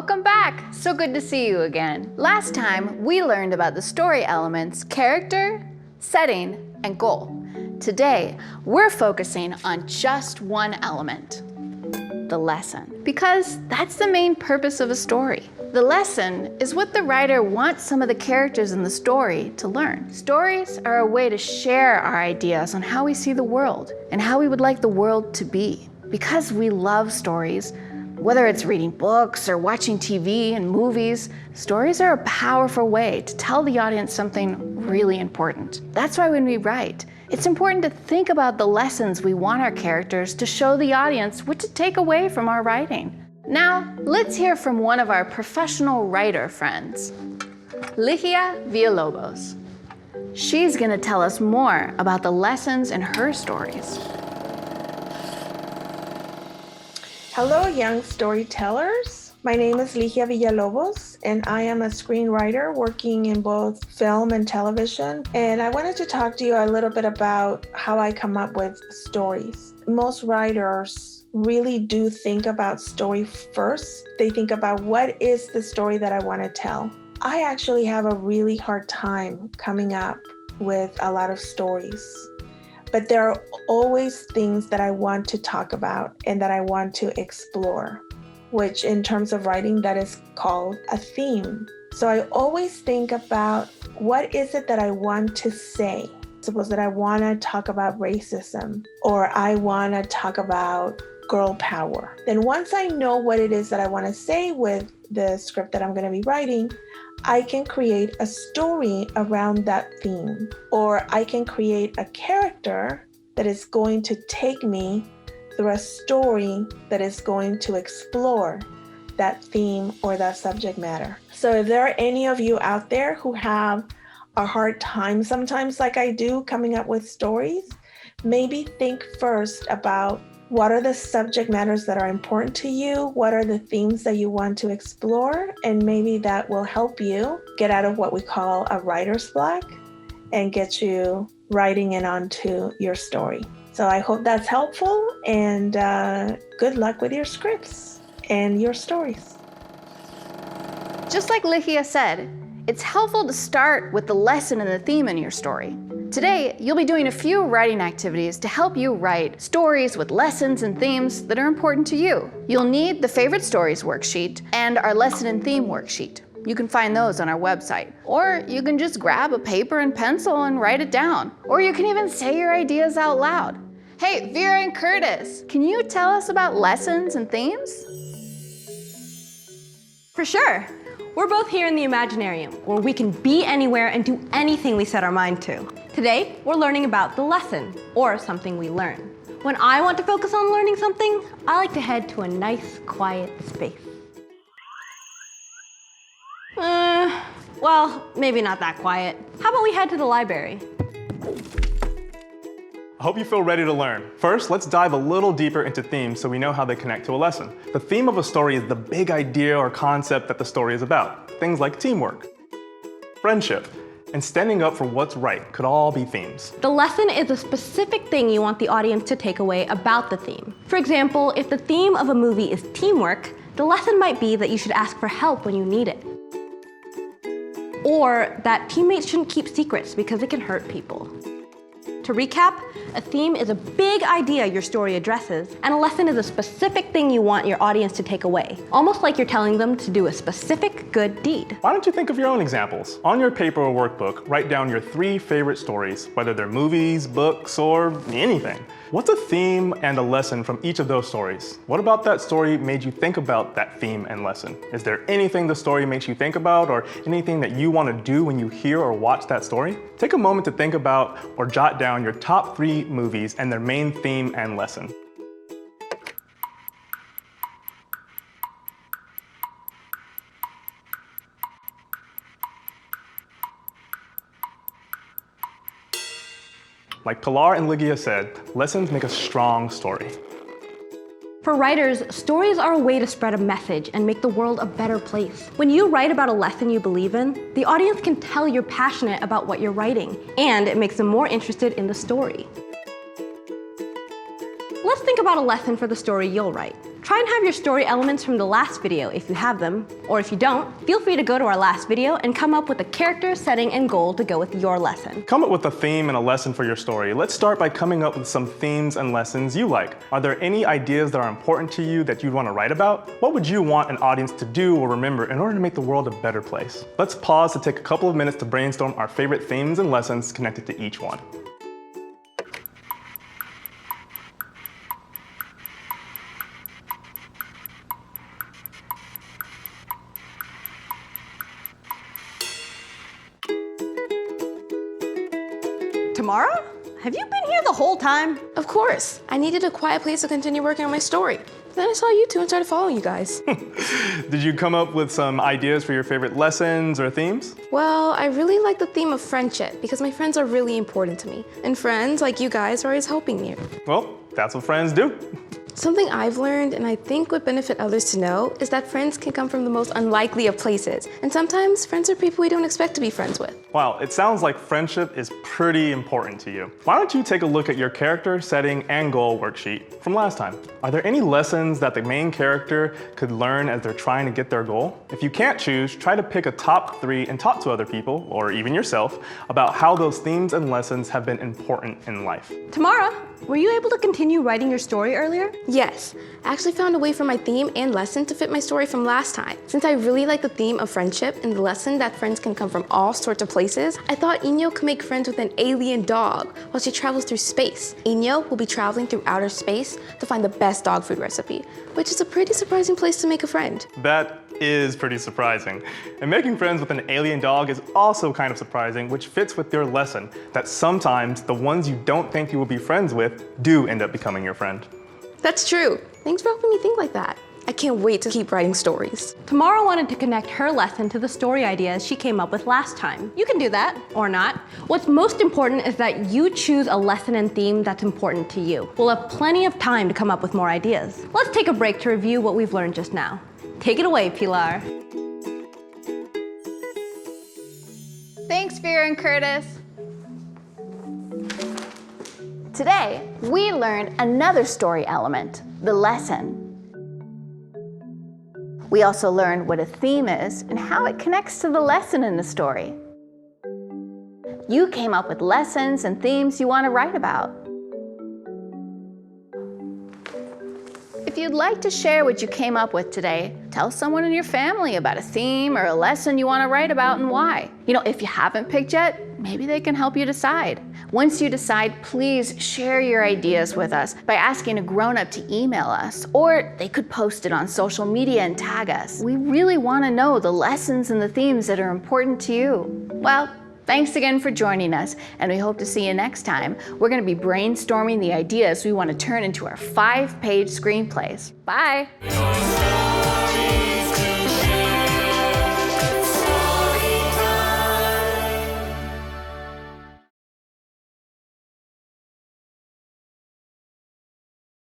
Welcome back! So good to see you again. Last time, we learned about the story elements, character, setting, and goal. Today, we're focusing on just one element, the lesson, because that's the main purpose of a story. The lesson is what the writer wants some of the characters in the story to learn. Stories are a way to share our ideas on how we see the world and how we would like the world to be. Because we love stories, whether it's reading books or watching TV and movies, stories are a powerful way to tell the audience something really important. That's why when we write, it's important to think about the lessons we want our characters to show the audience what to take away from our writing. Now, let's hear from one of our professional writer friends, Ligia Villalobos. She's gonna tell us more about the lessons in her stories. Hello, Young Storytellers. My name is Ligia Villalobos, and I am a screenwriter working in both film and television. And I wanted to talk to you a little bit about how I come up with stories. Most writers really do think about story first. They think about what is the story that I want to tell. I actually have a really hard time coming up with a lot of stories. But there are always things that I want to talk about and that I want to explore, which in terms of writing, that is called a theme. So I always think about what is it that I want to say. Suppose that I want to talk about racism, or I want to talk about girl power. Then once I know what it is that I want to say with the script that I'm going to be writing, I can create a story around that theme, or I can create a character that is going to take me through a story that is going to explore that theme or that subject matter. So if there are any of you out there who have a hard time sometimes, like I do, coming up with stories, maybe think first about what are the subject matters that are important to you? What are the themes that you want to explore? And maybe that will help you get out of what we call a writer's block and get you writing in onto your story. So I hope that's helpful, and good luck with your scripts and your stories. Just like Ligia said, it's helpful to start with the lesson and the theme in your story. Today, you'll be doing a few writing activities to help you write stories with lessons and themes that are important to you. You'll need the Favorite Stories worksheet and our Lesson and Theme worksheet. You can find those on our website. Or you can just grab a paper and pencil and write it down. Or you can even say your ideas out loud. Hey, Vira and Curtis, can you tell us about lessons and themes? For sure. We're both here in the Imaginarium, where we can be anywhere and do anything we set our mind to. Today, we're learning about the lesson, or something we learn. When I want to focus on learning something, I like to head to a nice, quiet space. Well, maybe not that quiet. How about we head to the library? I hope you feel ready to learn. First, let's dive a little deeper into themes so we know how they connect to a lesson. The theme of a story is the big idea or concept that the story is about. Things like teamwork, friendship, and standing up for what's right could all be themes. The lesson is a specific thing you want the audience to take away about the theme. For example, if the theme of a movie is teamwork, the lesson might be that you should ask for help when you need it. Or that teammates shouldn't keep secrets because it can hurt people. To recap, a theme is a big idea your story addresses, and a lesson is a specific thing you want your audience to take away, almost like you're telling them to do a specific good deed. Why don't you think of your own examples? On your paper or workbook, write down your 3 favorite stories, whether they're movies, books, or anything. What's a theme and a lesson from each of those stories? What about that story made you think about that theme and lesson? Is there anything the story makes you think about, or anything that you want to do when you hear or watch that story? Take a moment to think about or jot down your top 3 movies and their main theme and lesson. Like Pilar and Ligia said, lessons make a strong story. For writers, stories are a way to spread a message and make the world a better place. When you write about a lesson you believe in, the audience can tell you're passionate about what you're writing, and it makes them more interested in the story. Let's think about a lesson for the story you'll write. Try and have your story elements from the last video if you have them, or if you don't, feel free to go to our last video and come up with a character, setting, and goal to go with your lesson. Come up with a theme and a lesson for your story. Let's start by coming up with some themes and lessons you like. Are there any ideas that are important to you that you'd want to write about? What would you want an audience to do or remember in order to make the world a better place? Let's pause to take a couple of minutes to brainstorm our favorite themes and lessons connected to each one. Tamara? Have you been here the whole time? Of course. I needed a quiet place to continue working on my story. Then I saw you two and started following you guys. Did you come up with some ideas for your favorite lessons or themes? Well, I really like the theme of friendship because my friends are really important to me. And friends like you guys are always helping me. Well, that's what friends do. Something I've learned and I think would benefit others to know is that friends can come from the most unlikely of places. And sometimes friends are people we don't expect to be friends with. Wow, it sounds like friendship is pretty important to you. Why don't you take a look at your character, setting, and goal worksheet from last time? Are there any lessons that the main character could learn as they're trying to get their goal? If you can't choose, try to pick a top 3 and talk to other people, or even yourself, about how those themes and lessons have been important in life. Tamara, were you able to continue writing your story earlier? Yes, I actually found a way for my theme and lesson to fit my story from last time. Since I really like the theme of friendship and the lesson that friends can come from all sorts of places, I thought Inyo could make friends with an alien dog while she travels through space. Inyo will be traveling through outer space to find the best dog food recipe, which is a pretty surprising place to make a friend. That is pretty surprising. And making friends with an alien dog is also kind of surprising, which fits with your lesson, that sometimes the ones you don't think you will be friends with do end up becoming your friend. That's true. Thanks for helping me think like that. I can't wait to keep writing stories. Tamara wanted to connect her lesson to the story ideas she came up with last time. You can do that, or not. What's most important is that you choose a lesson and theme that's important to you. We'll have plenty of time to come up with more ideas. Let's take a break to review what we've learned just now. Take it away, Pilar. Thanks, Vira and Curtis. Today, we learned another story element, the lesson. We also learned what a theme is and how it connects to the lesson in the story. You came up with lessons and themes you want to write about. If you'd like to share what you came up with today, tell someone in your family about a theme or a lesson you want to write about and why. You know, if you haven't picked yet, maybe they can help you decide. Once you decide, please share your ideas with us by asking a grown-up to email us, or they could post it on social media and tag us. We really want to know the lessons and the themes that are important to you. Well, thanks again for joining us, and we hope to see you next time. We're going to be brainstorming the ideas we want to turn into our 5-page screenplays. Bye!